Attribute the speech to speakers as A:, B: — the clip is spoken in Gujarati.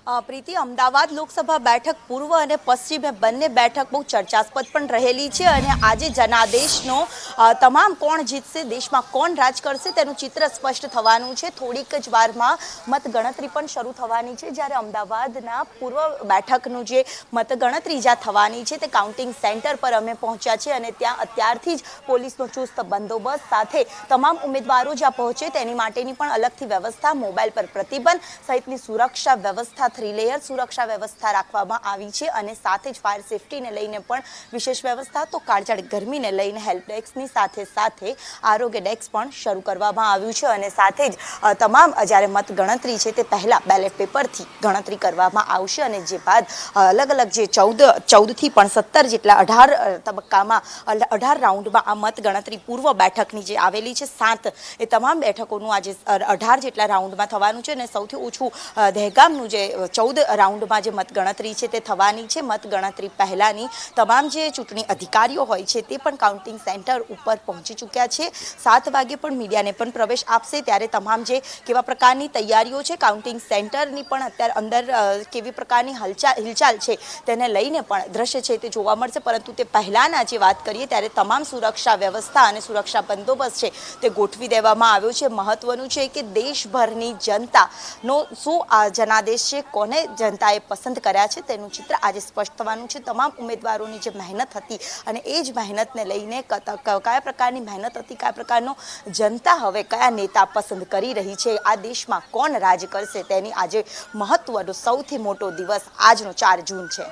A: પ્રીતિ, અમદાવાદ લોકસભા બેઠક પૂર્વ અને પશ્ચિમે બંને બેઠક બહુ ચર્ચાસ્પદ પણ રહેલી છે અને આજે જનાદેશનો તમામ કોણ જીતશે, દેશમાં કોણ રાજ કરશે તેનું ચિત્ર સ્પષ્ટ થવાનું છે। થોડીક જ વારમાં મતગણતરી પણ શરૂ થવાની છે, જ્યારે અમદાવાદના પૂર્વ બેઠકનું જે મતગણતરી જ્યાં થવાની છે તે કાઉન્ટિંગ સેન્ટર પર અમે પહોંચ્યા છે અને ત્યાં અત્યારથી જ પોલીસનો ચુસ્ત બંદોબસ્ત સાથે તમામ ઉમેદવારો જ્યાં પહોંચે તેની માટેની પણ અલગથી વ્યવસ્થા, મોબાઈલ પર પ્રતિબંધ સહિતની સુરક્ષા વ્યવસ્થા 3 લેયર સુરક્ષા વ્યવસ્થા રાખવામાં આવી છે અને સાથે જ ફાયર સેફટીને લઈને પણ વિશેષ વ્યવસ્થા, તો કાળઝાળ ગરમીને લઈને હેલ્પ ડેસ્કની સાથે આરોગ્ય ડેસ્ક પણ શરૂ કરવામાં આવ્યું છે અને સાથે જ તમામ જ્યારે મતગણતરી છે તે પહેલા બેલેટ પેપરથી ગણતરી કરવામાં આવશે અને જે બાદ અલગ અલગ જે 14થી પણ 17 જેટલા 18 તબક્કામાં 18 રાઉન્ડમાં આ મતગણતરી પૂર્વ બેઠકની જે આવેલી છે 7 એ તમામ બેઠકોનું આજે 18 જેટલા રાઉન્ડમાં થવાનું છે અને સૌથી ઓછું દહેગામનું જે 14 રાઉન્ડમાં જે મતગણતરી છે તે થવાની છે। મતગણતરી પહેલાની તમામ જે ચૂંટણી અધિકારીઓ હોય છે તે પણ કાઉન્ટિંગ સેન્ટર ઉપર પહોંચી ચૂક્યા છે। 7 વાગે પણ મીડિયાને પણ પ્રવેશ આપશે, ત્યારે તમામ જે કેવા પ્રકારની તૈયારીઓ છે, કાઉન્ટિંગ સેન્ટરની પણ અત્યારે અંદર કેવી પ્રકારની હિલચાલ છે તેને લઈને પણ દ્રશ્ય છે તે જોવા મળશે। પરંતુ તે પહેલાના જે વાત કરીએ ત્યારે તમામ સુરક્ષા વ્યવસ્થા અને સુરક્ષા બંદોબસ્ત છે તે ગોઠવી દેવામાં આવ્યો છે। મહત્વનું છે કે દેશભરની જનતાનો શું આ જનાદેશ છે, કોને જનતાએ પસંદ કર્યા છે તેનું ચિત્ર આજે સ્પષ્ટ થવાનું છે। તમામ ઉમેદવારોની જે મહેનત હતી અને એ જ મહેનતને લઈને કયા પ્રકારની મહેનત હતી, કયા પ્રકારનો જનતા હવે કયા નેતા પસંદ કરી રહી છે, આ દેશમાં કોણ રાજ કરશે તેની આજે મહત્વનો સૌથી મોટો દિવસ આજનો 4 જૂન છે।